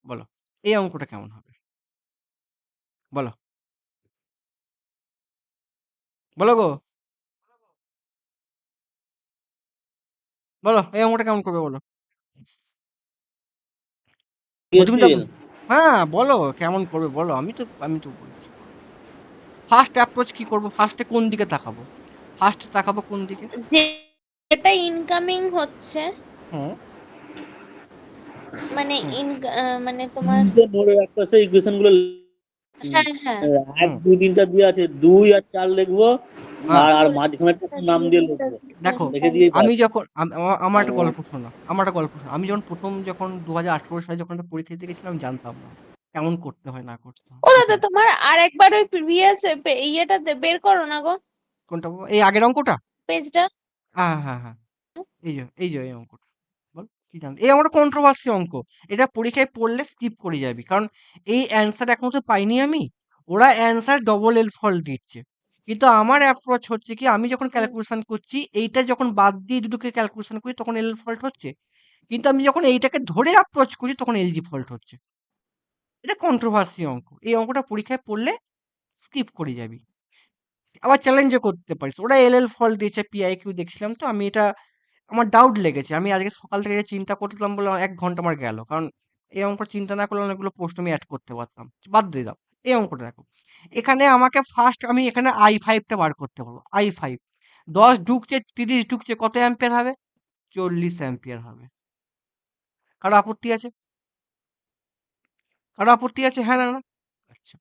বলো এই অঙ্কটা কেমন হবে? বলো, বলো গো, বলো এই অঙ্কটা কেমন করবে বলো। মধুমিতা, গেছিল হ্যাঁ বলো কেমন করবে বলো, আমি তো বলছি। ফার্স্ট অ্যাপ্রোচ কি করব, ফার্স্টে কোন দিকে তাকাবো, ফার্স্টে তাকাবো কোন দিকে? যেটা ইনকামিং হচ্ছে, হুম মানে হুম মানে তোমার, ধরে রাখতে হচ্ছে ইকুয়েশন গুলো। হ্যাঁ হ্যাঁ, ১ হুম ২ ৩টা দিয়ে আছে, ২ আর ৪ লিখবো, হ্যাঁ আর মাঝখানে একটা নাম দিয়ে লিখবো, দেখো, লিখে দিয়েই আমি ব্যাস। যখন আমার একটা গল্প শোনো, আমি যখন প্রথম যখন 2018 সালে যখন একটা পরীক্ষা দিতে গেছিলাম জানতাম না কেমন করতে হয় না করতে হয়, ও ঠিক দাদা আছে? তোমার আর একবার ওই প্রিভিয়াস ইয়েটা বের করো না গো, কোনটা বাবা? এই আগের অঙ্কটা? পেজটা। হ্যাঁ হ্যাঁ হ্যাঁ, এই যে এই অঙ্কটা, বল কি জানো এই অঙ্কটা কন্ট্রোভার্সি অঙ্ক, এটা পরীক্ষায় পড়লে স্কিপ করে যাবি, কারণ এই অ্যান্সার এখন তো পাইনি আমি, ওরা অ্যান্সার ডবল এল ফল্ট দিচ্ছে, কিন্তু আমার অ্যাপ্রোচ হচ্ছে কি, আমি যখন ক্যালকুলেশন করছি এইটা যখন বাদ দিয়ে দুটোকে ক্যালকুলেশন করি তখন এল ফল্ট হচ্ছে, কিন্তু আমি যখন এইটাকে ধরে অ্যাপ্রোচ করি তখন এলজি ফল্ট হচ্ছে। এটা কন্ট্রোভার্সি অঙ্ক, এই অঙ্কটা পরীক্ষায় পড়লে স্কিপ করে যাবি, আবার চ্যালেঞ্জও করতে পারিস, ওরা এল এল ফল্ট দিয়েছে পিআই কিউ দেখছিলাম তো, আমি এটা আমার ডাউট লেগেছে, আমি আজকে সকাল থেকে যে চিন্তা করতেলাম বলে আমার ১ ঘন্টা আমার গেল, কারণ এই অঙ্ক চিন্তা না করলে অনেকগুলো প্রশ্ন আমি অ্যাড করতে পারতাম, বাদ দিয়ে দাও। এই অঙ্কটা দেখো, এখানে আমাকে ফার্স্ট আমি এখানে i5 টা বার করতে পারবো, i5 10 ঢুকছে 30 ঢুকছে, কত অ্যাম্পিয়ার হবে? 40 অ্যাম্পিয়ার হবে। কারো আপত্তি আছে? কারো আপত্তি আছে, হ্যাঁ না না? আচ্ছা,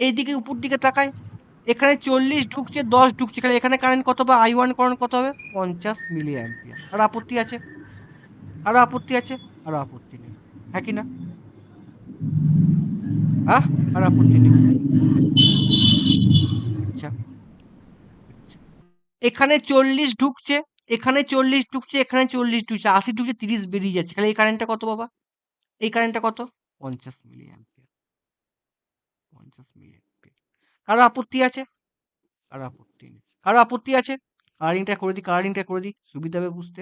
এইদিকে উপর দিকে তাকাই, এখানে 40 ঢুকছে 10 ঢুকছে, এখানে কারেন্ট কত হবে, i1 কারেন্ট কত হবে? 50 মিলি অ্যাম্পিয়ার। কারো আপত্তি আছে? কারো আপত্তি আছে? কারো আপত্তি নেই, হ্যাঁ কি না? হ্যাঁ, কারো আপত্তি নেই। আচ্ছা আচ্ছা, এখানে 40 ঢুকছে, এখানে 40 ঢুকছে, এখানে 40 ঢুকছে, 80 ঢুকছে 30 বেরিয়ে যাচ্ছে, তাহলে এই কারেন্টটা কত বাবা? এই কারেন্টটা কত? 50 মিলি অ্যাম্পিয়ার, 50 মিলি অ্যাম্পিয়ার। কারো আপত্তি আছে? কারো আপত্তি নেই। কারো আপত্তি আছে? কালারিংটা করে দিই, কালারিংটা করে দিই, সুবিধা হবে বুঝতে।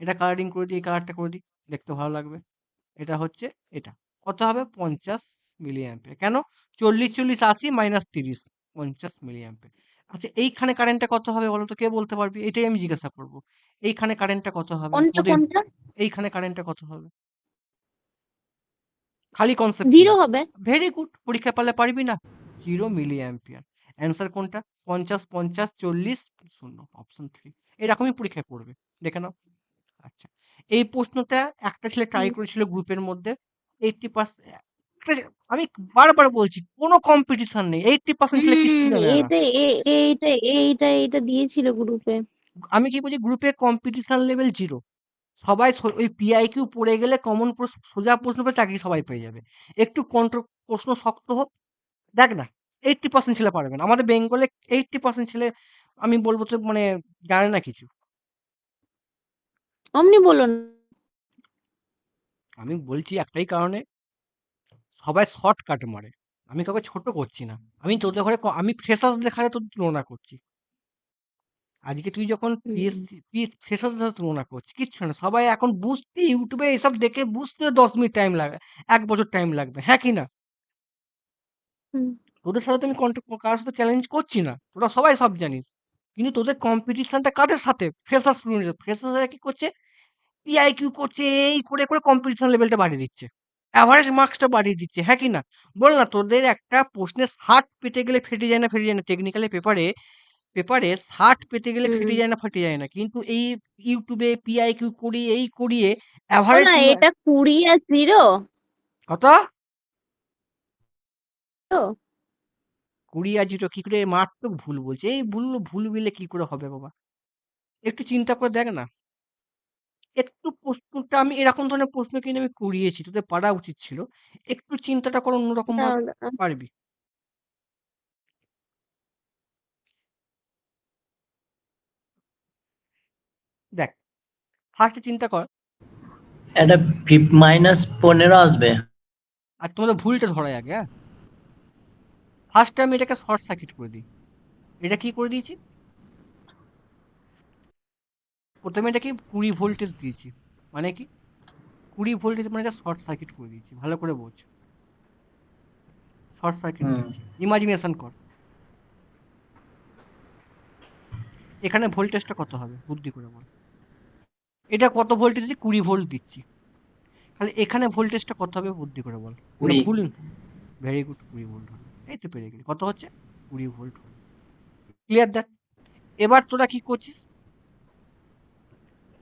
এটা কালারিং করে দিই, এই কালারটা করে দিই, দেখতে ভালো লাগবে। এটা হচ্ছে এটা। কত হবে? 50 মিলি অ্যাম্পিয়ার। কেন? 40 40 80 মাইনাস 30, 50 মিলি অ্যাম্পিয়ার। আচ্ছা এইখানে কারেন্টটা কত হবে বলো তো, কে বলতে পারবি? এটাই আমি জিজ্ঞাসা করব। এইখানে কারেন্টটা কত হবে? কোনটা ওদের কোনটা? এইখানে কারেন্টটা কত হবে? খালি কনসেপ্ট 0 নিয়ে। হবে। ভেরি গুড, পরীক্ষায় পারলে পারবি না? 0 মিলি অ্যাম্পিয়ার। অ্যান্সার কোনটা? 50 50 40 0, অপশন 3। এরকমই পরীক্ষায় পড়বে, দেখে নাও। আচ্ছা, এই প্রশ্নটা একটা ছেলে ট্রাই হুম। করেছিল গ্রুপের মধ্যে, 80%, আমি বারবার বলছি কোনো কম্পিটিশন নেই, 80% ছেলে কিচ্ছু জানে না। এটা এইটা এইটা এইটা দিয়েছিল গ্রুপে। আমি কি বলছি, গ্রুপে কম্পিটিশন লেভেল জিরো, সবাই ওই পিআইকিউ পড়ে গেলে কমন সোজা প্রশ্ন পেয়ে চাকরি সবাই পেয়ে যাবে, একটু প্রশ্ন শক্ত হোক, দেখ না 80% ছেলে পারবে না, আমাদের বেঙ্গলে 80% ছেলে আমি বলবো তো মানে জানে না কিছু। অমনি বলো না। আমি বলছি একটাই কারণে, সবাই শর্টকাট মারে, আমি কাউকে ছোট করছি না, আমি তোদের ঘরে আমি ফ্রেশার্স দেখালে তোদের তুলনা করছি, আজকে তুই যখন হুম। পিএসসি ফ্রেশার্স সাথে তুলনা করছিস, কিচ্ছু না, সবাই এখন বুঝতে ইউটিউবে এসব দেখে বুঝতে 10 মিনিট টাইম লাগবে, 1 বছর টাইম লাগবে, হ্যাঁ কি না? হুম। তোদের সাথে তো আমি কারোর সাথে চ্যালেঞ্জ করছি না, তোরা সবাই সব জানিস, কিন্তু তোদের কম্পিটিশনটা কাদের সাথে? ফ্রেশার্স স্টুডেন্ট, ফ্রেশার্সরা কি করছে, পিআইকিউ করছে, এই করে করে কম্পিটিশন লেভেলটা বাড়িয়ে দিচ্ছে, অ্যাভারেজ মার্কসটা বাড়িয়ে দিচ্ছে, হ্যাঁ কি না? বল না, তোদের একটা প্রশ্নের 60 পেতে গেলে ফেটে যায় না, ফেটে যায় না, টেকনিক্যালি পেপারে পেপারে 60 পেতে গেলে হুম। ফেটে যায় না, ফেটে যায় না, কিন্তু এই ইউটিউবে পিআইকিউ করিয়ে এই করিয়ে ও অ্যাভারেজ না, এটা 20 আর 0 কত? তো। 20 আর 0 কি করে মারাত্মক ভুল বলছে, এই ভুল ভুল বিলে কি করে হবে বাবা, একটু চিন্তা করে দেখ না, একটু প্রশ্নটা আমি এরকম ধরনের প্রশ্ন কিন্তু আমি করিয়েছি, তোদের পারা উচিত ছিল, একটু চিন্তাটা করো অন্যরকম ভাবে, পারবি। দেখ, ফার্স্টে চিন্তা কর, এটা -15 আসবে। আর তোমাদের ভুলটা ধরাই আগে, হ্যাঁ, ফার্স্টে আমি এটাকে শর্ট সার্কিট করে দিই, এটা কি করে দিয়েছি, প্রথমে এটাকে 20 ভোল্টেজ দিয়েছি, মানে কি 20 ভোল্টেজ মানে এটা শর্ট সার্কিট করে দিয়েছি, ভালো করে বোঝ। শর্ট সার্কিট হুম দিচ্ছি, ইমাজিনেশন কর। এখানে ভোল্টেজটা কত হবে বুদ্ধি করে বল। এটা কত ভোল্টেজ দিচ্ছি? 20 ভোল্ট দিচ্ছি। তাহলে এখানে ভোল্টেজটা কত হবে বুদ্ধি করে বল। মানে 20 ভুল। ভেরি গুড, 20 ভোল্ট হবে। এই তো পেরে গেলি। কত হচ্ছে? 20 ভোল্ট হবে। Clear that? এবার তোরা কি করছিস?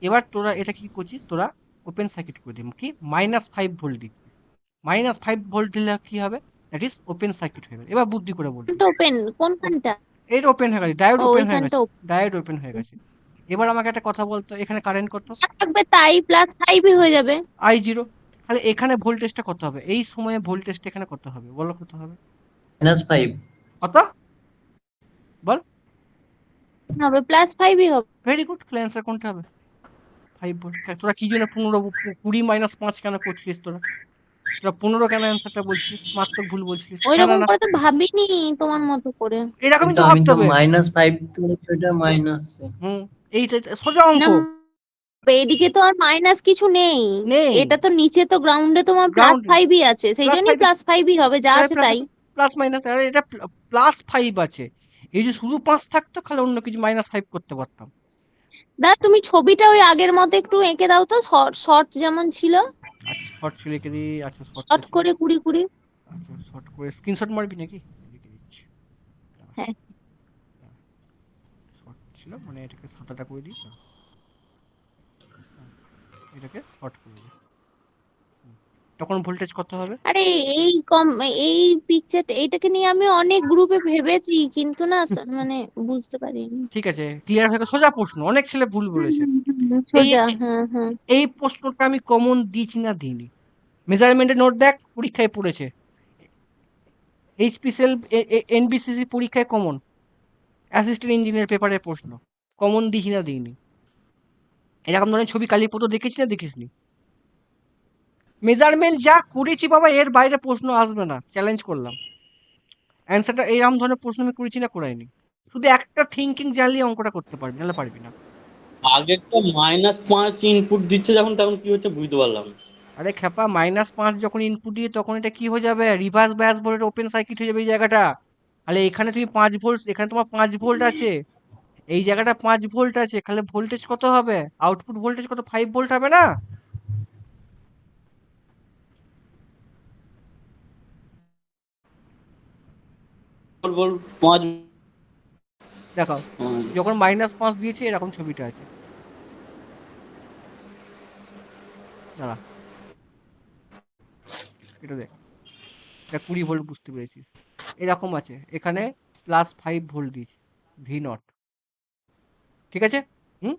এবার তোরা এটা কি করছিস? তোরা ওপেন সার্কিট করে দিবি। কি? -5 ভোল্ট দিচ্ছিস। -5 ভোল্ট দিলে কি হবে? দ্যাট ইজ ওপেন সার্কিট হয়ে গেল। এবার বুদ্ধি করে বলবি। ওপেন কোনখানটা? এটা ওপেন হয়ে গেছে, ডায়োড ও ওপেন হয়ে ওইখানটা গেছে, ডায়োড ওপেন হয়ে গেছে। এবার আমাকে একটা কথা বলতো, এখানে কারেন্ট কত? থাকবে, তাই +5 হয়ে যাবে। I0। তাহলে এখানে ভোল্টেজটা কত হবে? এই সময়ে ভোল্টেজটা এখানে কত হবে? বলো কত হবে? -5 কত? বল। হবে +5 হবে। Very good. তাহলে অ্যান্সার কোনটা হবে? 5 ভোল্ট। তোরা কি জন্য 20 - 5 কেন করছিলিস তোরা? তোরা 15 কেন অ্যান্সারটা বলছিলিস? মারাত্মক ভুল বলছিলিস। হ্যাঁ না ওইরকম না? করে তো ভাবিনি তোমার মতো করে। এরকমই কিন্তু তো আমি ভাবতে তো হবে। -5 ধরেছি, ওটা মাইনাস। হুম। এইটা সোজা অঙ্ক। না, এদিকে তো আর মাইনাস কিছু নেই। নেই। এটা তো নিচে তো গ্রাউন্ডে তোমার গ্রাউন্ড +5 আছে, সেই জন্যই +5 +5 হবে, যা আছে প্লাস তাই। প্লাস মাইনাস, আরে এটা +5 আছে। এই যে শুধু 5 থাকতো তাহলে অন্য কিছু -5 করতে পারতাম। তুমি ছবিটা ওই আগের মতো একটু এঁকে দাও তো, শর্ট শর্ট যেমন ছিল, আচ্ছা শর্ট ছিল লিখে দিই। আচ্ছা শর্টটা শর্ট ছিল। করে 20 20। আচ্ছা শর্ট করে স্ক্রিনশট মারবি নাকি? লিখে দিচ্ছি। দাঁড়া, হ্যাঁ, দাঁড়া। শর্ট ছিল মানে এটাকে সাদাটা করে দিই। দাঁড়া। হ্যাঁ, এটাকে শর্ট করে দিই। হুম। তখন ভোল্টেজ কত হবে? আরে এই কম, এই পিকচারটা এইটাকে নিয়ে আমি অনেক গ্রুপে ভেবেছি, কিন্তু না মানে বুঝতে পারিনি। ঠিক আছে, ক্লিয়ার হয়ে গেল। সোজা প্রশ্ন, অনেক ছেলে ভুল বলেছে। এই সোজা, হ্যাঁ হ্যাঁ। এই প্রশ্নটা আমি কমন দিয়েছি না দিইনি? মেজারমেন্টের নোট দেখ, পরীক্ষায় পড়েছে। এইচপিসিএল এনবিসিসি পরীক্ষায় কমন, অ্যাসিস্ট্যান্ট ইঞ্জিনিয়ার পেপারের প্রশ্ন। কমন দিয়েছি না দিইনি? এরকম ধরনের ছবি কালীপদ দেখিস না দেখিসনি? মেজারমেন্ট যা করেছি বাবা, এর বাইরে প্রশ্ন আসবে না, চ্যালেঞ্জ করলাম। অ্যান্সারটা এইরকম ধরনের প্রশ্ন আমি করেছি না করাইনি? শুধু একটা থিঙ্কিং জানলে অঙ্কটা করতে পারবি, নাহলে পারবি না। আগেরটা -5 ইনপুট দিচ্ছে যখন, তখন কি হচ্ছে বুঝতে পারলাম না। আরে খেপা, -5 যখন ইনপুট দিয়ে তখন এটা কি হয়ে যাবে? Reverse bias volt, open circuit হয়ে যাবে এই জায়গাটা। তাহলে এখানে তুমি 5 ভোল্ট, এখানে তোমার 5 ভোল্ট আছে, এই জায়গাটা 5 ভোল্ট আছে, তাহলে ভোল্টেজ কত হবে? আউটপুট ভোল্টেজ কত? 5 ভোল্ট হবে না? বল বল 5। দেখাও, যখন -5 দিয়েছে এরকম ছবিটা আছে। দাঁড়া, এটা দেখ, এটা 20 ভোল্ট, বুঝতে পেরেছিস? এরকম আছে, এখানে +5 ভোল্ট দিয়েছিস, ভি নট। ঠিক আছে? হুম।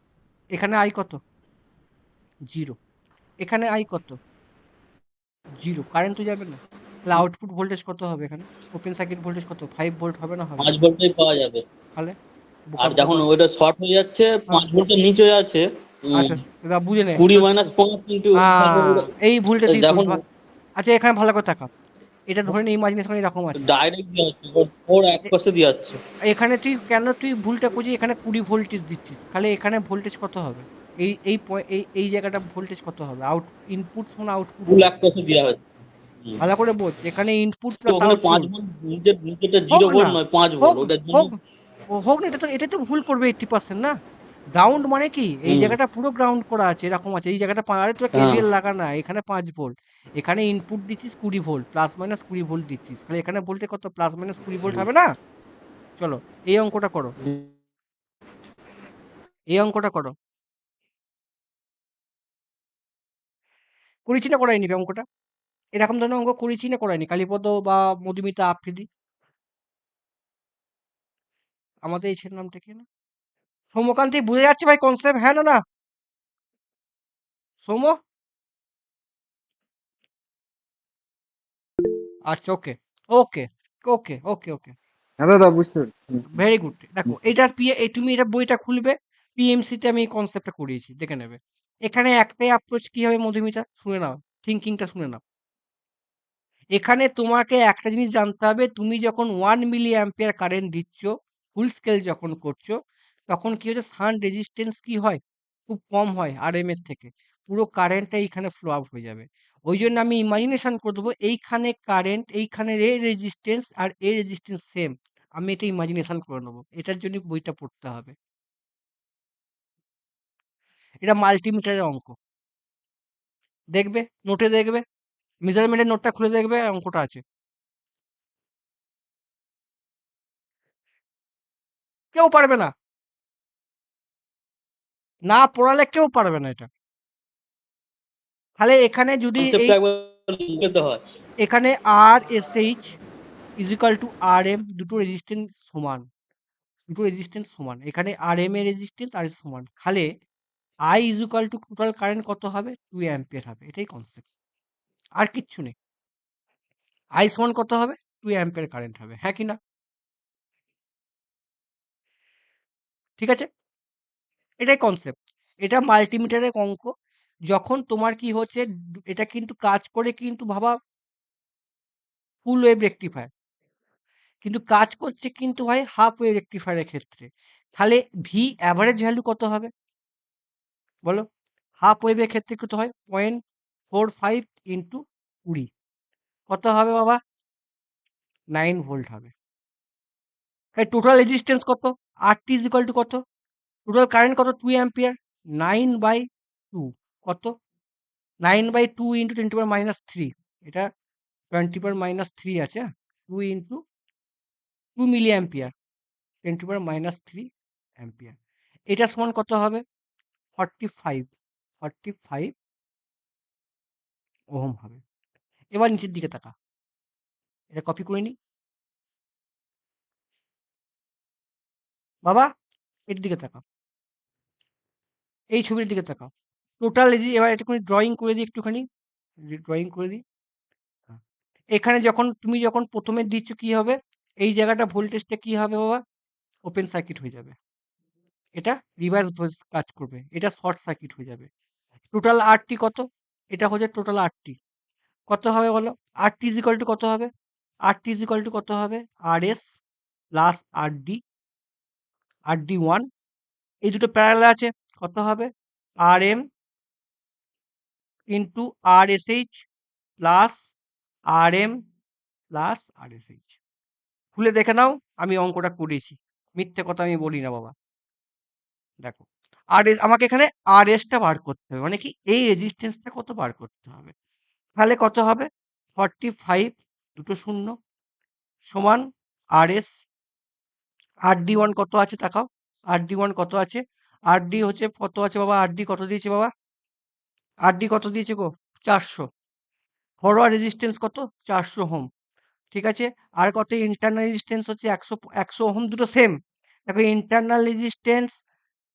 এখানে আই কত? 0। এখানে আই কত? 0। কারেন্ট তো যাবে না। তাহলে আউটপুট ভোল্টেজ কত হবে এখানে? ওপেন সার্কিট ভোল্টেজ কত? 5 ভোল্ট হবে না? হবে 5 না? ভোল্টই পাওয়া যাবে। তাহলে বোকা আর বোকা যখন ওইটা শর্ট হয়ে যাচ্ছে, হ্যাঁ, 5 ভোল্টের নিচে আছে। আচ্ছা দাদা বুঝে নে 20 তো। - 5 কিন্তু এই ভুলটা তুই যখন করবি। আচ্ছা এখানে ভালো করে তাকা। এটা ধরে নে ইমাজিনেশন এরকম আছে। ডাইরেক্ট দিয়ে যাচ্ছে, ওর এক এ- পাশে দিয়ে যাচ্ছে। এখানে তুই কেন তুই ভুলটা করছিস? এখানে 20 ভোল্টেজ দিচ্ছিস, তাহলে এখানে ভোল্টেজ কত হবে? এই জায়গাটা ভোল্টেজ কত হবে? ইনপুট সমান আউটপুট ফুল এক ভোল্টেজ। পাশে দেওয়া হচ্ছে। ভালো করে বোঝ, এখানে ইনপুট তো প্লাস ওখানে 5 আউটপুট। ভোল্ট, নিচেটা হোক 0 ভোল্ট না, নয়, 5 ভোল্ট, হোক ওটার জন্য। হোক হোক না, এটা তো ভুল করবে 80% না। গ্রাউন্ড মানে কি? এই হুম, জায়গাটা পুরো গ্রাউন্ড করা আছে, এরকম আছে, এই জায়গাটা আরে তোরা হ্যাঁ। কেভিএল লাগা না, এখানে 5 ভোল্ট। এখানে ইনপুট দিচ্ছিস 20 ভোল্ট, +- 20 ভোল্ট দিচ্ছিস, তাহলে এখানে ভোল্টে কত? +- 20 ভোল্ট হবে না? চলো এই অঙ্কটা করো, এই অঙ্কটা করো। করেছি না করাইনি অঙ্কটা? এরকম ধরনের অঙ্ক করেছি না করাইনি? কালীপদ বা মধুমিতা আফ্রিদি, আমাদের এই ছেলের নামটা কি না? সৌম্যকান্তি, বুঝে যাচ্ছে ভাই কনসেপ্ট? হ্যাঁ না না? সৌম্য, আচ্ছা ওকে ওকে ওকে ওকে ওকে, হ্যাঁ দাদা বুঝতে পেরেছি। Very good. দেখো এটার তুমি এটা বইটা খুলবে, পিএমসিতে আমি এই কনসেপ্টটা করিয়েছি, দেখে নেবে। এখানে একটাই অ্যাপ্রোচ কি হবে মধুমিতা, শুনে নাও, থিঙ্কিংটা শুনে নাও। এখানে তোমাকে একটা জিনিস জানতে হবে, তুমি যখন 1 মিলি অ্যাম্পিয়ার কারেন্ট দিচ্ছ, ফুল স্কেল যখন করছো, তখন কি হচ্ছে? শান্ট রেজিস্ট্যান্স কি হয়? খুব কম হয় আরএম এর থেকে। পুরো কারেন্টটা এইখানে ফ্লো আউট হয়ে যাবে। ওই জন্য আমি ইমাজিনেশন করে দেবো এইখানে কারেন্ট, এইখানে এ রেজিস্ট্যান্স আর এ রেজিস্ট্যান্স সেম। আমি এটা ইমাজিনেশন করে নেবো। এটার জন্য বইটা পড়তে হবে। এটা মাল্টিমিটারের অঙ্ক। দেখবে, নোটে দেখবে, মেজারমেন্টের নোটটা খুলে দেখবে, অঙ্কটা আছে। কেউ পারবে না, না পড়ালে কেউ পারবে না এটা। তাহলে এখানে যদি এই কনসেপ্টটা একবার লিখতে হয়। এখানে R S H is equal to R M, দুটো রেজিস্ট্যান্স সমান, দুটো রেজিস্ট্যান্স সমান। এখানে আর এম এর রেজিস্ট্যান্স আর এস সমান। তাহলে I is equal to total current কত হবে? 2 অ্যাম্পিয়ার হবে। এটাই কনসেপ্ট, আর কিচ্ছু নেই। আই সমান কত হবে? 2 অ্যাম্পিয়ার কারেন্ট হবে, হ্যাঁ কি না? ঠিক আছে, এটাই কনসেপ্ট। এটা মাল্টিমিটারের অঙ্ক। যখন তোমার কি হচ্ছে, এটা কিন্তু কাজ করে কিন্তু ভাবা ফুল ওয়েভ রেকটিফায়ার, কিন্তু কাজ করছে কিন্তু ভাই হাফ ওয়েভ রেকটিফায়ারের ক্ষেত্রে। তাহলে ভি অ্যাভারেজ ভ্যালু কত হবে বলো? হাফ ওয়েভের ক্ষেত্রে কত হয়? 0.45 ইন্টু 20 কত হবে বাবা? 9 ভোল্ট হবে। তাই টোটাল রেজিস্ট্যান্স কত? আর টি ইজ ইকুয়াল টু কত? টোটাল কারেন্ট কত? 2 অ্যাম্পিয়ার। 9/2 কত? 9/2 ইন্টু 10⁻³ এটা 10⁻³ আছে, 2 ইন্টু 2 মিলি অ্যাম্পিয়ার, 10⁻³ অ্যাম্পিয়ার। এটা সমান কত হবে? 45 ওহম হবে। এবার নিচের দিকে তাকা, এটা কপি করে নি বাবা, এর দিকে তাকাও, এই ছবির দিকে তাকাও। টোটাল এবার একটুখানি ড্রয়িং করে দিই, একটুখানি ড্রয়িং করে দিই। হ্যাঁ। এখানে তুমি যখন প্রথমে দিচ্ছ কি হবে? এই জায়গাটা ভোল্টেজটা কি হবে বাবা? ওপেন সার্কিট হয়ে যাবে। এটা রিভার্স কাজ করবে, এটা শর্ট সার্কিট হয়ে যাবে। টোটাল আরটি কত? এটা হচ্ছে টোটাল আরটি। কত হবে বলো? আরটি ইজ ইকুয়াল টু কত হবে? আরটি ইজ ইকুয়াল টু কত হবে? R S plus RD, RD one, এই দুটো প্যারালাল আছে, কত হবে? R M into R S H plus R M plus R S H. খুলে দেখে নাও, আমি অঙ্কটা করেছি, মিথ্যে কথা আমি বলি না বাবা। দেখো, আর এস আমাকে এখানে আর এসটা বার করতে হবে, মানে কি এই রেজিস্ট্যান্সটা কত বার করতে হবে। তাহলে কত হবে? 45 দুটো শূন্য সমান আর এস। আর ডি ওয়ান কত আছে তাকাও, আর ডি ওয়ান কত আছে? আর ডি হচ্ছে কত আছে বাবা? আর ডি কত দিয়েছে বাবা? আর ডি কত দিয়েছে গো? 400। ফরওয়ার্ড রেজিস্ট্যান্স কত? 400 ওহম। ঠিক আছে, আর কত ইন্টারনাল রেজিস্ট্যান্স হচ্ছে? 100 ওহম, দুটো সেম। দেখো ইন্টারনাল রেজিস্ট্যান্স,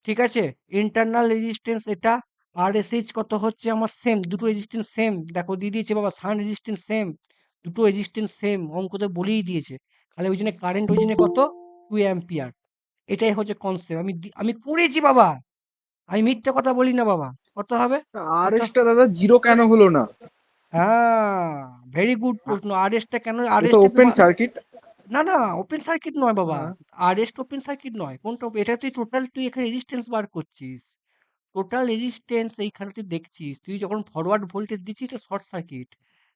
ঠিক আছে, ইন্টারনাল রেজিস্ট্যান্স এটা, আর এস এইচ কত হচ্ছে আমার? সেম, দুটো রেজিস্ট্যান্স সেম। দেখো দিয়ে দিয়েছে বাবা, সান রেজিস্ট্যান্স সেম, দুটো রেজিস্ট্যান্স সেম, অঙ্কতে বলেই দিয়েছে। তাহলে ওই জন্য কারেন্ট ওই জন্য কত? 2 অ্যাম্পিয়ার। এটাই হচ্ছে কনসেপ্ট, আমি করেছি বাবা, আমি মিথ্যে কথা বলি না বাবা। কত হবে? আর কত? এসটা দাদা জিরো কেন হলো না? হ্যাঁ, ভেরি গুড প্রশ্ন। আর এসটা কেন? আর এটা তো এসটা ওপেন সার্কিট। না না, ওপেন সার্কিট নয় বাবা। হ্যাঁ, আর এস ওপেন সার্কিট নয়। কোনটা এটা? তুই টোটাল, তুই এখানে রেজিস্ট্যান্স বার করছিস, টোটাল রেজিস্ট্যান্স এইখানে তুই দেখছিস। তুই যখন ফরওয়ার্ড ভোল্টেজ দিচ্ছিস এটা শর্ট সার্কিট।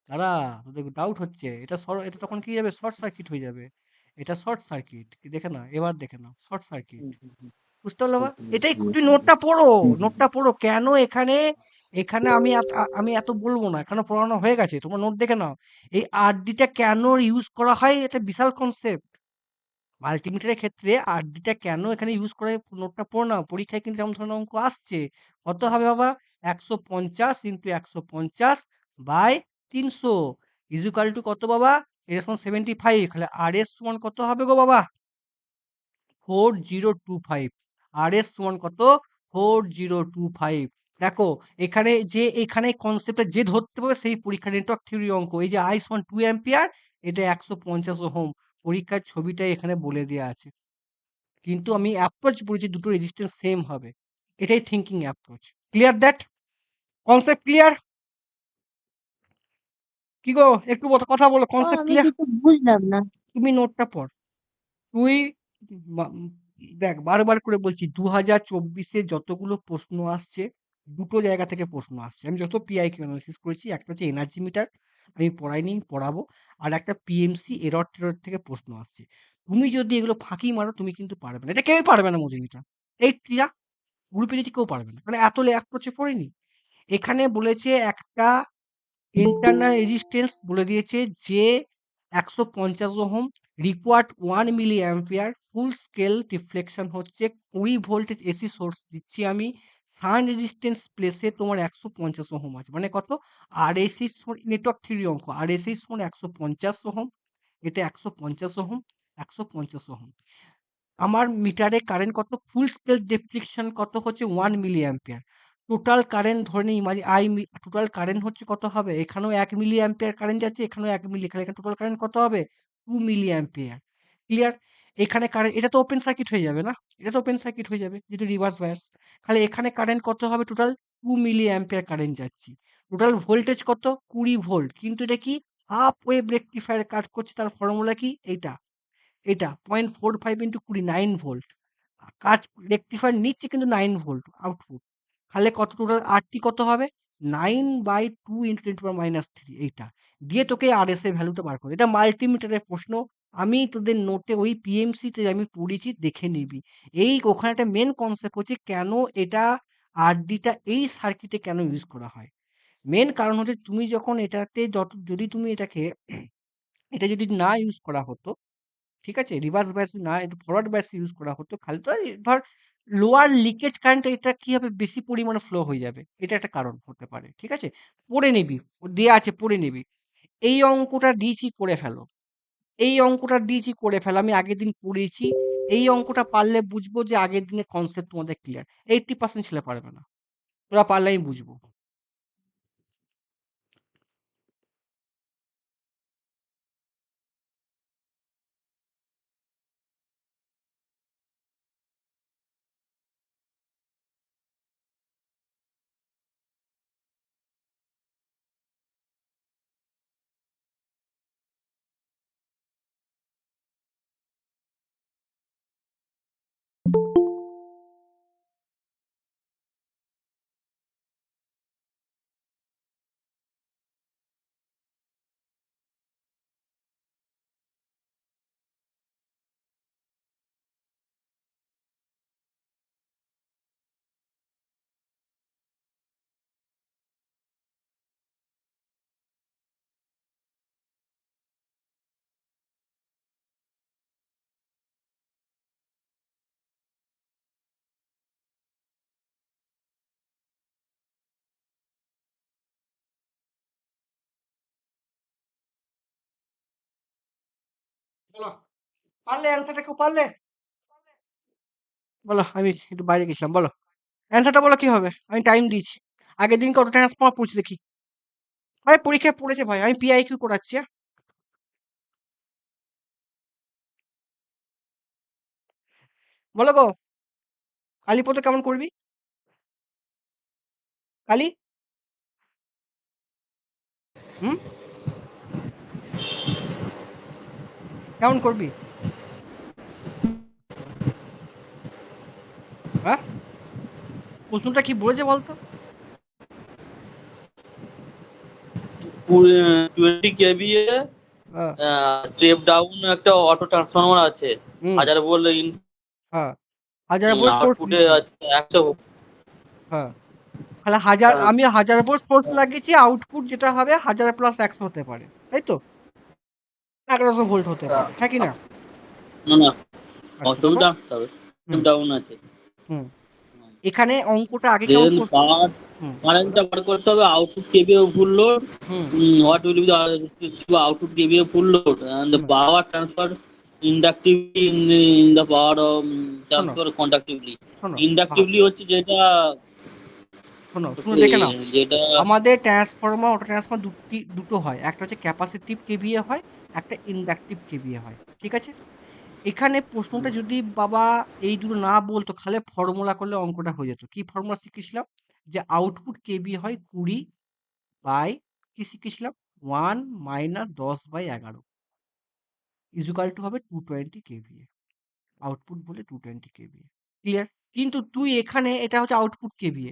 দাঁড়া, তোদের ডাউট হচ্ছে, এটা তখন কি যাবে? শর্ট সার্কিট হয়ে যাবে। এটা শর্ট সার্কিট, কি দেখে না, এবার দেখে নাও, শর্ট সার্কিট। বুঝতে পারলো বা? এটাই তুই নোটটা পড়ো, নোটটা পড়ো কেন এখানে, এখানে আমি এত বলবো না, এখানে পড়ানো হয়ে গেছে, তোমার নোট দেখে নাও। এই আরডিটা কেন ইউজ করা হয়, এটা বিশাল কনসেপ্ট। মাল্টিমিটারের ক্ষেত্রে আরডিটা কেন এখানে ইউজ করা হয়, নোটটা পড়ো না, পরীক্ষায় কিন্তু এমন ধরনের অঙ্ক আসছে। কত হবে বাবা? 150 ইন্টু 150 বাই 300 ইজুকাল টু কত বাবা? এটা সমান 75। তাহলে আর এস সমান কত হবে গো বাবা? 4025। আর এস সমান কত? 4025। দেখো এখানে কনসেপ্টে যে ধরতে পারবে সেই পরীক্ষা, নেটওয়ার্ক থিওরি অঙ্ক। এই যে আই সমান 2 অ্যাম্পিয়ার, এটা 150 ওহম, পরীক্ষার ছবিটাই এখানে বলে দেওয়া আছে। কিন্তু আমি অ্যাপ্রোচ বলেছি দুটো রেজিস্ট্যান্স সেম হবে, এটাই thinking approach. Clear that? Concept clear? কি গো, একটু কথা বলো, ও কনসেপ্ট আমি ক্লিয়ার? কিছু বুঝলাম না। তুমি নোটটা পড়। তুই মা- উম, দেখ, বারবার করে বলছি, 2024-এ যতগুলো প্রশ্ন আসছে দুটো জায়গা থেকে প্রশ্ন আসছে। আমি যত পিআইকিউ অ্যানালিসিস করেছি, একটা হচ্ছে এনার্জি মিটার, আমি পড়াইনি, পড়াবো। আর একটা পিএমসি এরর টেরর থেকে প্রশ্ন আসছে। তুমি যদি এগুলো ফাঁকি মারো তুমি কিন্তু পারবে না, এটা কেউই পারবে না মধুমিতা। এই টিয়া গ্রুপে যদি কেউ পারবে না, মানে এত অ্যাপ্রোচে পড়েনি। এখানে বলেছে একটা ইন্টারনাল রেজিস্ট্যান্স বলে দিয়েছে যে 150 ohm, required 1 milli ampere, full scale reflection হচ্ছে 20 ভোল্টেজ এসি সোর্স দিচ্ছি আমি, সান রেজিস্ট্যান্স প্লেসে তোমার 150 ওহম আছে, মানে কত? আর এসি নেটওয়ার্ক থিওরি অঙ্ক, আর এসি সমান 150 ওহম, এটা 150 ওহম, 150 ওহম। আমার মিটারে কারেন্ট কত? ফুল স্কেল ডেপ্রিকশন কত হচ্ছে 1 মিলি অ্যাম্পিয়ার। টোটাল কারেন্ট ধরে নিই টোটাল কারেন্ট হচ্ছে কত হবে? এখানেও 1 মিলি অ্যাম্পিয়ার কারেন্ট যাচ্ছে, এখানেও 1 মিলি, এখানে টোটাল কারেন্ট কত হবে? 2 মিলি অ্যাম্পিয়ার। ক্লিয়ার? এখানে কারেন্ট, এটা তো ওপেন সার্কিট হয়ে যাবে না? এটা তো ওপেন সার্কিট হয়ে যাবে যেহেতু রিভার্স বায়াস। তাহলে এখানে কারেন্ট কত হবে? টোটাল 2 মিলি অ্যাম্পিয়ার কারেন্ট যাচ্ছে। টোটাল ভোল্টেজ কত? 20 ভোল্ট। কিন্তু এটা কি হাফ ওয়েভ রেকটিফায়ার কাজ করছে, তার ফর্মুলা কি? এইটা, এটা 0.45 ইন্টু 20, 9 ভোল্ট। কাজ রেকটিফায়ার নিচ্ছে কিন্তু 9 ভোল্ট আউটপুট। তাহলে কত টোটাল আরটি কত হবে? 9/2 ইন্টু 10⁻³ এইটা দিয়ে তোকে আরএস এর ভ্যালুটা বার করে। এটা মাল্টিমিটারের প্রশ্ন, আমি তোদের নোটে ওই পিএমসি তে আমি পড়েছি, দেখে নিবি। এই ওখানে একটা মেন কনসেপ্ট হচ্ছে কেন এটা আরডিটা এই সার্কিটে কেন ইউজ করা হয়। মেন কারণ হচ্ছে তুমি যখন এটাতে যদি তুমি এটাকে এটা যদি না ইউজ করা হতো, ঠিক আছে? রিভার্স ব্যাস না, একটু ফরওয়ার্ড ব্যাস ইউজ করা হতো। খালি তো এই ধর লোয়ার লিকেজ কারেন্ট, এটা কি হবে? বেশি পরিমাণে ফ্লো হয়ে যাবে। এটা একটা কারণ হতে পারে। ঠিক আছে? পড়ে নিবি। দেয়া আছে পড়ে নিবি। এই অঙ্কটা দিয়েছি করে ফেলো। এই অঙ্কটা দিয়েছি করে ফেলো। আমি আগের দিন পড়িয়েছি। এই অঙ্কটা পারলে বুঝবো যে আগের দিনের কনসেপ্ট তোমাদের ক্লিয়ার। 80% ছেলে পারবে না। তোরা পারলে আমি বুঝবো। বলো, পারলে অ্যান্সারটা কেউ পারলে? বলো, আমি একটু বাইরে গেছিলাম। বলো অ্যান্সারটা, বলো কি হবে? আমি টাইম দিয়েছি। আগের দিনকে অটো ট্রান্সফর্মার পড়ছি দেখি। ভাই পরীক্ষায় পড়েছে ভাই, আমি পিআইকিউ করাচ্ছি। হ্যাঁ? বলো গো, কালীপদ কেমন করবি? কালী, হুম, কেমন করবি? হ্যাঁ, প্রশ্নটা কি বলেছে বলতো? 20 কেভিএ হ্যাঁ, স্টেপ ডাউন একটা অটো ট্রান্সফরমার আছে, হুম, 1000 ভোল্ট হ্যাঁ, 1000 ভোল্ট সোর্স আউটপুটে দিচ্ছি। আছে 100। হ্যাঁ, তাহলে আমি 1000 ভোল্ট সোর্স লাগিয়েছি, আউটপুট যেটা হবে 1000 প্লাস 100 হতে পারে, তাই তো? 1100 ভোল্ট হতে পারে, হ্যাঁ কি না? না না, আচ্ছা তারপর, অসুবিধা হবে, স্টেপ হুম, ডাউন আছে। হুম, এখানে অঙ্কটা আগে কেমন দেন প্রশ্ন, পাওয়ার হুম, বলো, কারেন্টটা বার করতে হবে, output KVA full load, hmm, what will be the output KVA full load and the hmm, power transfer inductively in the power of শোনো, transfer conductively. শোনো, Inductively হচ্ছে যেটা শোনো, শুনে হচ্ছে দেখে নাও। যেটা আমাদের ট্রান্সফরমার, অটো ট্রান্সফরমার দুটো হয়, একটা হচ্ছে ক্যাপাসিটিভ কেভিএ হয়, একটা ইন্ডাকটিভ কেভিএ হয়, ঠিক আছে? এখানে প্রশ্নটা যদি বাবা এই দুটো না বলতো, তাহলে ফর্মুলা করলে অঙ্কটা হয়ে যেত। কি ফর্মুলা শিখেছিলাম? যে আউটপুট কেভিএ হয় 20 বাই, কি শিখেছিলাম? 1 মাইনাস 10/11 ইজুকাল টু হবে 220 কেভিএ। আউটপুট বলে 220 কেভিএ। ক্লিয়ার? কিন্তু তুই এখানে, এটা হচ্ছে আউটপুট কেভিএ,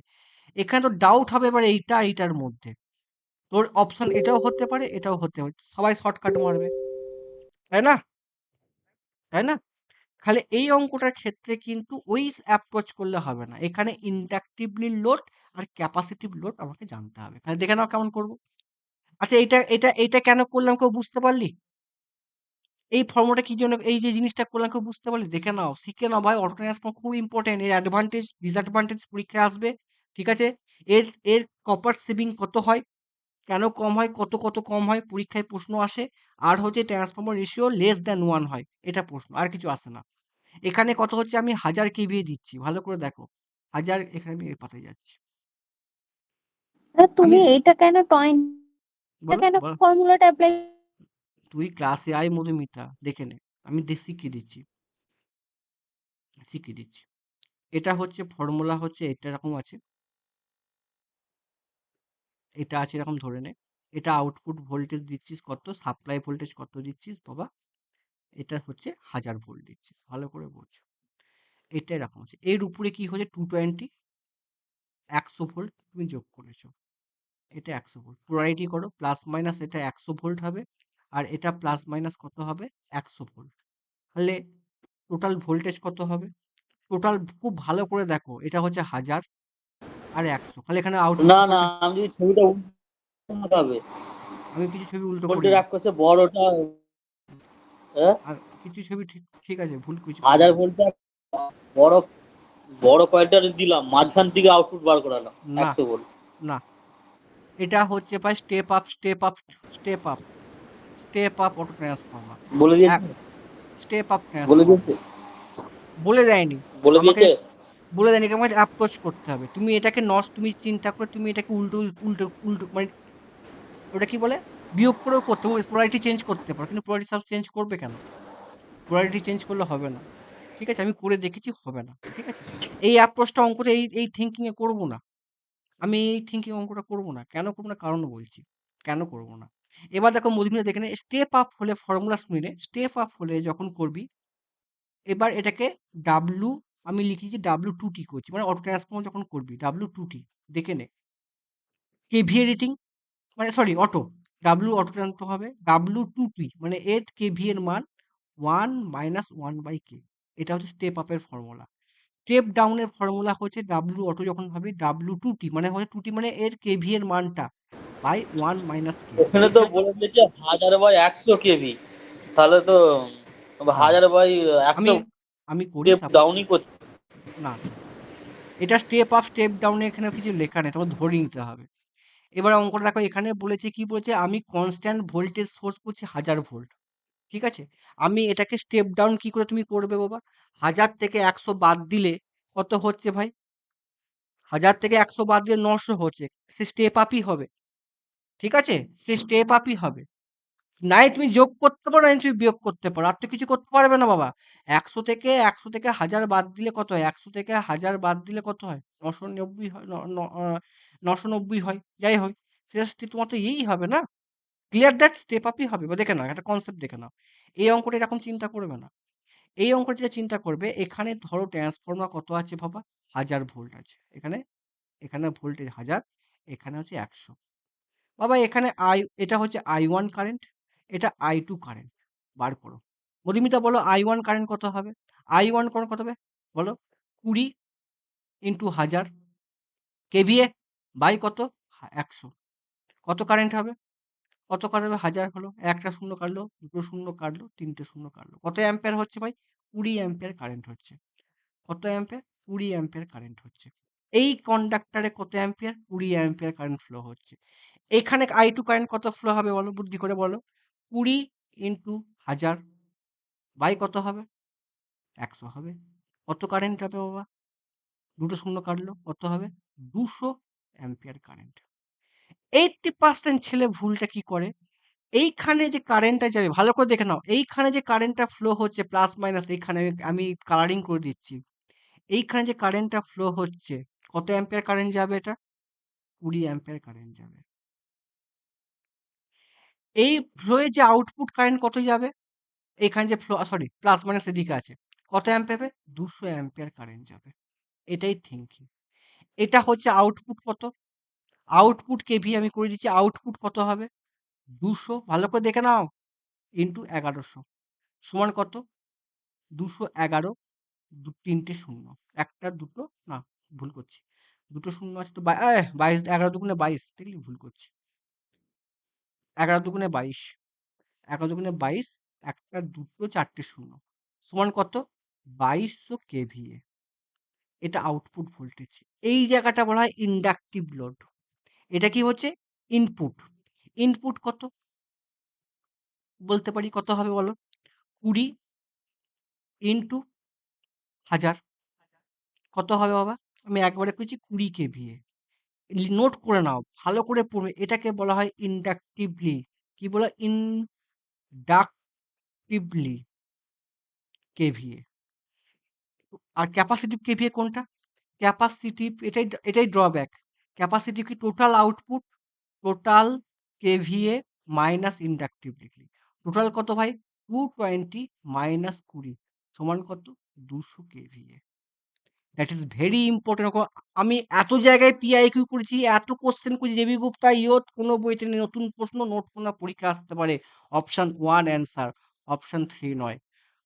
এখানে তো ডাউট হবে এবার এইটা আর এইটার মধ্যে। তোর অপশন এটাও হতে পারে, এটাও হতে পারে। সবাই শর্টকাট মারবে, তাই না? তাই না? খালি এই অঙ্কটার ক্ষেত্রে কিন্তু ওই অ্যাপ্রোচ করলে হবে না। এখানে ইন্ডাকটিভলি লোড আর ক্যাপাসিটিভ লোড আমাকে জানতে হবে। তাহলে দেখে নাও কেমন করব। আচ্ছা, এইটা কেন করলাম কেউ বুঝতে পারলি? এই ফর্মুলাটা কি জন্য, এই যে জিনিসটা করলাম কেউ বুঝতে পারলি? দেখে নাও, শিখে নাও ভাই। অটো ট্রান্সফর্ম খুব ইম্পর্টেন্ট। এর অ্যাডভান্টেজ ডিসঅ্যাডভান্টেজ পরীক্ষায় আসবে। ঠিক আছে? এর এর কপার সেভিং কত হয়, কেন কম হয়, কত কম হয়, পরীক্ষায় প্রশ্ন আসে। আর হচ্ছে ট্রান্সফর্মার রেশিও লেস দ্যান 1 হয়, এটা প্রশ্ন, আর কিছু আসে না। এখানে কত হচ্ছে, আমি 1000 কেভিএ দিচ্ছি, ভালো করে দেখো। 1000, এখানে আমি এই পাতায় যাচ্ছি। আমি তুমি এটা কেন টয়েনটা বলো কেন বলো, ফর্মুলাটা অ্যাপ্লাই? তুই ক্লাসে আয় মধুমিতা, দেখে নে। আমি শিখিয়ে দিচ্ছি, শিখিয়ে দিচ্ছি। এটা হচ্ছে ফর্মুলা, হচ্ছে এটা এরকম আছে, এটা আছে এরকম ধরে নে। এটা আউটপুট ভোল্টেজ দিচ্ছিস কত, সাপ্লাই ভোল্টেজ কত দিচ্ছিস বাবা, এটা হচ্ছে 1000 ভোল্ট দিচ্ছিস, ভালো করে বোঝো। এটা এরকম আছে, এর উপরে কি হচ্ছে 220, 100 ভোল্ট তুমি যোগ করেছো, এটা 100 ভোল্ট। পোলারিটি করো, প্লাস মাইনাস, এটা 100 ভোল্ট হবে, আর এটা প্লাস মাইনাস কত হবে, 100 ভোল্ট। তাহলে টোটাল ভোল্টেজ কত হবে, টোটাল খুব ভালো করে দেখো, এটা হচ্ছে 1000 আর 100। তাহলে এখানে আউটপুট না না, ভোল্টেজ, আমি যদি ছবিটা উল্টো হবে, আমি কিছু ছবি উল্টো ভোল্টের করিনি, এক করছে বড়টা, হ্যাঁ, আর কিছু ছবি ঠিক ঠিক আছে, ভুল কিছু 1000 করিনি। ভোল্টটা বড় বড় কয়েলটা দিলাম, মাঝখান থেকে আউটপুট বার করালাম না 100 ভোল্ট। না, এটা হচ্ছে ভাই step up, step up, step up, step up auto transformer. বলে দিয়েছে, স্টেপ আপ বলে ট্রান্সফর্মার। দিয়েছে, বলে দেয়নি বলে আমাকে, দিয়েছে। বলে দেয়নি, আমাকে অ্যাপ্রোচ করতে হবে। তুমি এটাকে তুমি চিন্তা করে তুমি এটাকে উল্টো উল্টো উল্টো মানে ওটা কি বলে, বিয়োগ করেও করতে হবে, পোলারিটি চেঞ্জ করতে পারো, কিন্তু পোলারিটি সব চেঞ্জ করবে কেন, পোলারিটি চেঞ্জ করলে হবে না। ঠিক আছে, আমি করে দেখেছি, হবে না। ঠিক আছে, এই অ্যাপ্রোচটা অঙ্কটা এই থিঙ্কিং এ করবো না। আমি এই থিঙ্কিং অঙ্কটা করবো না, কেন করবো না, কারণ বলছি কেন করবো না। এবার দেখো মধুমিতা, দেখে নে, স্টেপ আপ হলে ফর্মুলা শুনে, স্টেপ আপ হলে যখন করবি, এবার এটাকে ডাব্লু, আমি লিখেছি W2T করছি, মানে অটো ট্রান্সফর্মার যখন করবি W2T, দেখে নে। কেভিএ রেটিং, মানে সরি অটো, অটো ট্রান্সফার হবে W2T, মানে এর কেভি এর মান 1 - 1/k। এটা হচ্ছে স্টেপ আপের ফর্মুলা। স্টেপ ডাউনের ফর্মুলা হচ্ছে অটো যখন হবে W2T, মানে হচ্ছে 2T, মানে এর কেভি এর মানটা বাই 1 - k। ওখানে তো এইখানে বলে দিয়েছে 1000/100 কেভি, তাহলে তো না, 1000/100 আমি আমি করি স্টেপ সাপোজ, ডাউনই করছে। না, এটা স্টেপ আপ স্টেপ ডাউনে এখানে কিছু লেখা নেই, তোমাকে ধরে নিতে হবে। এবার অঙ্কটা দেখো, এখানে বলেছে কি বলেছে, আমি কনস্ট্যান্ট ভোল্টেজ সোর্স করছি 1000 ভোল্ট। ঠিক আছে, আমি এটাকে স্টেপ ডাউন কি করে তুমি করবে বাবা, 1000 থেকে 100 বাদ দিলে কত হচ্ছে ভাই, 1000 থেকে 100 বাদ দিলে 900 হচ্ছে, সে স্টেপ আপই হবে। ঠিক আছে, সে স্টেপ আপই হবে। নাই তুমি যোগ করতে পারো, নাই তুমি বিয়োগ করতে পারো, আর তো কিছু করতে পারবে না বাবা। 100 থেকে 1000 বাদ দিলে কত হয়, 100 থেকে 1000 বাদ দিলে কত হয়, 990 হয়, 990 হয়, যাই হয়, সেটা তোমার তো এই হবে না। ক্লিয়ার দ্যাট, স্টেপ আপই হবে। বা দেখে নাও, একটা কনসেপ্ট দেখে নাও। এই অঙ্কটা এরকম চিন্তা করবে না। এই অঙ্কটা যেটা চিন্তা করবে, এখানে ধরো ট্রান্সফর্মার কত আছে বাবা, 1000 ভোল্ট আছে এখানে, এখানে ভোল্টেজ 1000, এখানে হচ্ছে 100। বাবা এখানে এটা হচ্ছে I1 কারেন্ট, এটা I2 কারেন্ট, বার করো। মধুমিতা বলো I1 কারেন্ট কত হবে, I1 কারেন্ট কত হবে বলো, 20 ইন্টু 1000 কেভিএ বাই কত, 100, কত কারেন্ট হবে, কত কাটবে, 1000 হলো, একটা শূন্য কাটলো, দুটো শূন্য কাটলো, তিনটে শূন্য কাটলো, কত অ্যাম্পিয়ার হচ্ছে ভাই, 20 অ্যাম্পিয়ার কারেন্ট হচ্ছে। কত অ্যাম্পিয়ার, 20 অ্যাম্পিয়ার কারেন্ট হচ্ছে। এই কন্ডাক্টরে কত অ্যাম্পিয়ার, 20 অ্যাম্পিয়ার কারেন্ট ফ্লো হচ্ছে। এখানে I2 কারেন্ট কত ফ্লো হবে বলো, বুদ্ধি করে বলো, 20 ইন্টু 1000 বাই কত হবে, 100 হবে। কত কারেন্ট যাবে বাবা, দুটো শূন্য কাটলো, কত হবে, 200 অ্যাম্পিয়ার কারেন্ট। 80% ছেলে ভুলটা কি করে, এইখানে যে কারেন্টটা যাবে, ভালো করে দেখে নাও, এইখানে যে কারেন্টটা ফ্লো হচ্ছে প্লাস মাইনাস, এইখানে আমি কালারিং করে দিচ্ছি, এইখানে যে কারেন্টটা ফ্লো হচ্ছে, কত অ্যাম্পিয়ার কারেন্ট যাবে, এটা 20 অ্যাম্পিয়ার কারেন্ট যাবে। এই ফ্লোয়ে যে আউটপুট কারেন্ট কত যাবে, এখানে যে ফ্লো, সরি প্লাস মাইনাস এদিকে আছে, কত অ্যাম্পিয়ার যাবে, 200 অ্যাম্পিয়ার কারেন্ট যাবে। এটাই থিঙ্কিং। এটা হচ্ছে আউটপুট কত, আউটপুট কেভি আমি করে দিচ্ছি, আউটপুট কত হবে 200, ভালো করে দেখে নাও, ইন্টু 1100 সমান কত 211, তিনটে শূন্য, একটা দুটো না ভুল করছি, দুটো শূন্য আছে তো 22, 11 দুগুণে 22, দেখলি ভুল করছি, 11 দুগুণে 22, 11 দুগুণে 22, একটা দুটো চারটে শূন্য সমান কত 2200 কেভিএ। এটা আউটপুট ভোল্টেজ। এই জায়গাটা বলা হয় ইন্ডাকটিভ লোড। এটা কি হচ্ছে ইনপুট। ইনপুট কত বলতে পারি, কত হবে বলো, 20 ইন্টু 1000 কত হবে বাবা, আমি একবারে পেয়েছি 20 কেভিএ। নোট করে নাও, ভালো করে পড়বে, এটাকে বলা হয় ইন্ডাকটিভলি, কি বলা, ইনডাকটিভলি কেভিএ। আর ক্যাপাসিটিভ কেভিএ কোনটা, ক্যাপাসিটিভ, এটাই ড্রব্যাক। ক্যাপাসিটিভ কি total output, total kVA minus inductive লিখলি, টোটাল কত ভাই 220 মাইনাস 20 সমান কত 200 কেভিএ। That is very important. আমি এত জায়গায় পিআইকিউ করেছি, এত কোশ্চেন করেছি, দেবী গুপ্তা ইয়ত কোনো বইতে নেই, নতুন প্রশ্ন নোট কোনো পরীক্ষা আসতে পারে, অপশন 1 অ্যান্সার, অপশন 3 নয়।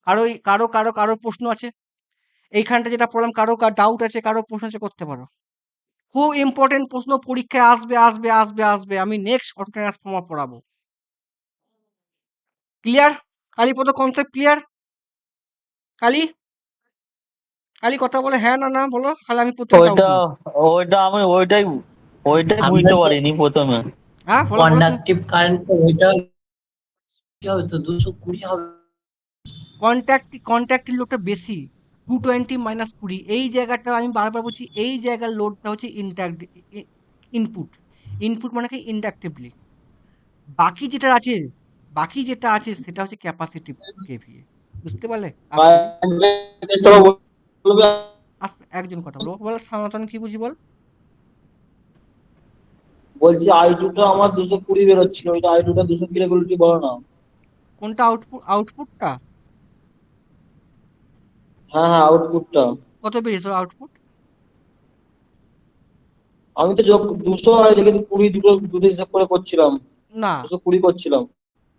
কারো কারো কারো কারো প্রশ্ন আছে এইখানটা যেটা পড়লাম, কারো ডাউট আছে, কারো প্রশ্ন আছে, করতে পারো। খুব ইম্পর্টেন্ট প্রশ্ন পরীক্ষায় আসবে আসবে আসবে আসবে। আমি নেক্সট অটো ট্রান্সফর্মার পড়াবো। Clear? Kalipada concept clear? Kali Kali কথা বলে হ্যাঁ না না বলো, তাহলে আমি প্রত্যেক ডাউট ওইটা নিই। ওইটা আমি ওইটাই আমরা বুঝতে যে পারিনি প্রথমে। হ্যাঁ বলো বলো তুমি। কন্ডাক্টিভ কারেন্ট, ওইটা কি হবে, তো 220 হবে। কন্ট্যাক্টের লোডটা বেশি, 220 মাইনাস 20, এই জায়গাটা আমি বারবার বলছি, এই জায়গার লোডটা হচ্ছে ইনপুট। ইনপুট মানে কি ইন্ডাকটিভলি। বাকি যেটা আছে, বাকি যেটা আছে সেটা হচ্ছে ক্যাপাসিটিভ কেভিএ। বুঝতে পারলে? আস্তে দি, আস্তে একজন কথা বলো, বল সনাতন কি বুঝি বল। বলছি আই2টা আমার 220 বেরোচ্ছিল, ওইটা আই2টা 200 কিলো বলছি, বলো না। কোনটা আউটপুটটা হ্যাঁ হ্যাঁ, আউটপুটটা। কত বেরিয়েছে আউটপুট? আমি তো 200 আর এদিকে 20, দুটো দুটো হিসাব করে করছিলাম, না, 220 করছিলাম।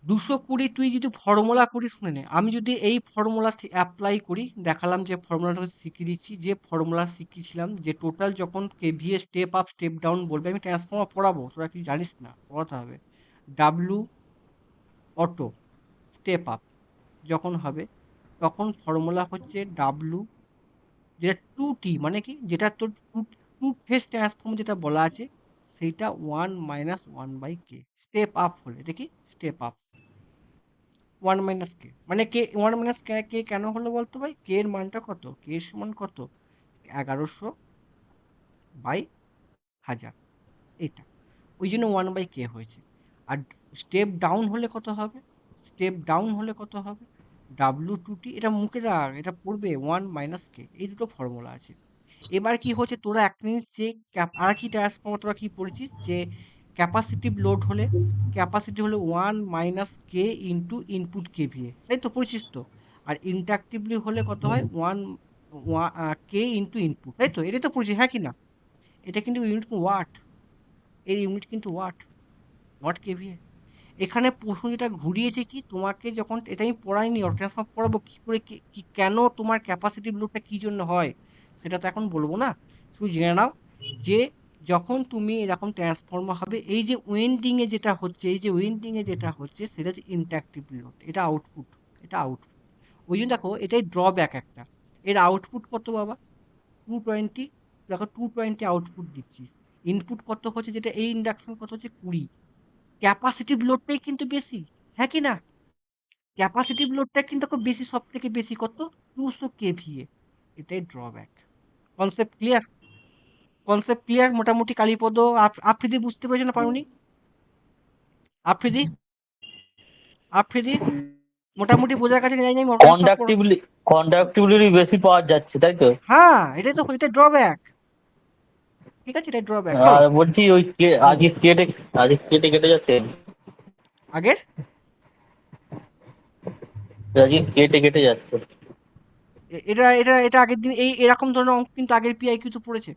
220 তুই যদি ফর্মুলা করিস, শুনে নে, আমি যদি এই ফর্মুলা অ্যাপ্লাই করি, দেখালাম যে ফর্মুলাটা শিখিয়ে দিচ্ছি, যে ফর্মুলা শিখিয়েছিলাম, যে টোটাল যখন KVA step up step down বলবে, আমি ট্রান্সফর্মার পড়াবো, তোরা কি জানিস না, পড়াতে হবে। ডাব্লু অটো স্টেপ আপ যখন হবে, তখন ফর্মুলা হচ্ছে ডাব্লু, যেটা 2T মানে কি, যেটা তোর টু ফেজ ট্রান্সফর্ম যেটা বলা আছে, সেইটা 1 মাইনাস 1/k। স্টেপ আপ হলে এটা কি স্টেপ আপ, 1 মাইনাস কে, মানে কে 1 মাইনাস কে কেন হলো বলতো ভাই, কে এর মানটা কত, কে এর সমান কত 1100/1000, এটা ওই জন্য 1/k হয়েছে। আর স্টেপ ডাউন হলে কত হবে, স্টেপ ডাউন হলে কত হবে, W2T, এটা মুখে রাখ, এটা পড়বে 1 মাইনাস কে, এই দুটো ফর্মুলা আছে। এবার কি হচ্ছে, তোরা একটা জিনিস যে আর কি ট্রান্সফর্মার তোরা কি পড়েছিস, যে ক্যাপাসিটিভ লোড হলে, ক্যাপাসিটি হলো 1 মাইনাস কে ইন্টু ইনপুট কেভিএ, তাই তো পড়েছিস তো। আর ইন্ডাকটিভলি হলে কত হয় 1 কে ইন্টু ইনপুট, তাই তো, এটাই তো পড়েছিস, হ্যাঁ কি না? এটা কিন্তু ইউনিট ওয়াট, এর ইউনিট কিন্তু ওয়াট, নট কেভিএ। এখানে প্রশ্ন যেটা ঘুরিয়েছে কি, তোমাকে যখন, এটা আমি পড়াইনি, ট্রান্সফর্মার পড়াবো কি করে, কেন তোমার ক্যাপাসিটিভ লোডটা কি জন্য হয়, সেটা তো এখন বলবো না, শুধু জেনে নাও যে যখন তুমি এরকম ট্রান্সফর্মার হবে, এই যে ওয়েন্ডিং এ যেটা হচ্ছে, এই যে ওয়েন্ডিং এ যেটা হচ্ছে, সেটা হচ্ছে ইন্ডাকটিভ লোড, এটা আউটপুট, এটা আউটপুট। ওই জন্য দেখো এটাই ড্রব্যাক একটা, এর আউটপুট কত বাবা 220, দেখো 220 আউটপুট দিচ্ছিস, ইনপুট কত হচ্ছে, যেটা এই ইন্ডাকশন কত হচ্ছে 20, ক্যাপাসিটিভ লোডটাই কিন্তু বেশি, হ্যাঁ কি না? ক্যাপাসিটিভ লোডটা কিন্তু খুব বেশি, সব থেকে বেশি কত 200 কেভিএ, এটাই drawback. Concept clear? Concept clear মোটামুটি? কালীপদ, আফ্রিদি বুঝতে পেরেছো না পারোনি? আফ্রিদি, আফ্রিদি মোটামুটি বোঝার কাছে যাই নাই, সব কন্ডাক্টিভিটি বেশি পাওয়া যাচ্ছে, তাই তো? হ্যাঁ এটাই তো, এটা ড্রব্যাক, ঠিক আছে, এটা ড্রব্যাক। চলো আর বলছি ওই হুম, আজকে কেটে যাচ্ছে, আগের আজকে কেটে যাচ্ছে। এটা এটা এটা আগের দিন এই এরকম ধরনের অঙ্ক কিন্তু আগের পিআইকিউ তো পড়েছে,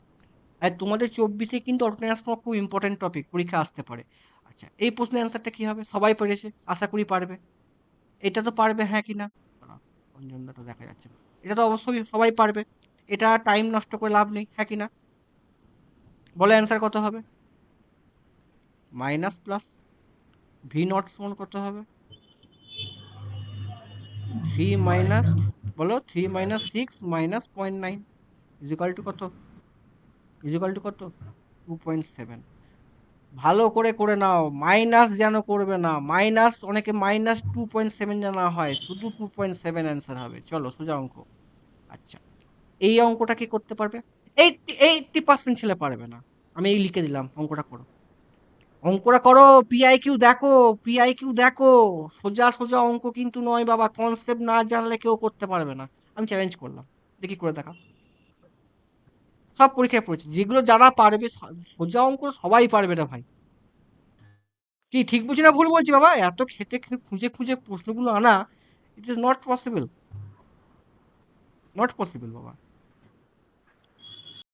আর তোমাদের 24-এ কিন্তু অটোনমাস খুব ইম্পর্টেন্ট টপিক, পরীক্ষা আসতে পারে। আচ্ছা, এই প্রশ্নের অ্যান্সারটা কি হবে? সবাই পেরেছে, আশা করি পারবে। এটা তো পারবে, হ্যাঁ কি না? অঞ্জনদাটা দেখা যাচ্ছে না। এটা তো অবশ্যই সবাই পারবে, এটা টাইম নষ্ট করে লাভ নেই, হ্যাঁ কি না? বলে অ্যান্সার কত হবে? মাইনাস প্লাস ভি নট সমান কত হবে? 3 মাইনাস, বলো 3 মাইনাস 6 মাইনাস 0.9 ইজিক্যাল টু কত? ইজিক্যাল টু কত? 2.7। ভালো করে করে নাও, মাইনাস যেন করবে না। মাইনাস, অনেকে মাইনাস 2.7 জানা হয়, শুধু 2.7 অ্যান্সার হবে। চলো সোজা অঙ্ক। আচ্ছা, এই অঙ্কটা কি করতে পারবে? 80% ছেলে পারবে না, আমি এই লিখে দিলাম। অঙ্কটা করো, অঙ্কটা করো, পিআইকিউ দেখো, পিআইকিউ দেখো। সোজা সোজা অঙ্ক কিন্তু নয় বাবা, কনসেপ্ট না জানলে কেউ করতে পারবে না। আমি চ্যালেঞ্জ করলাম, দেখি করে দেখা। সব পরীক্ষায় পড়েছি, যেগুলো যারা পারবে সোজা অঙ্ক সবাই পারবে না ভাই। কি ঠিক বুঝি না ভুল বলছি বাবা? এত খেটে খুঁজে খুঁজে প্রশ্নগুলো আনা, it is not possible, not possible বাবা।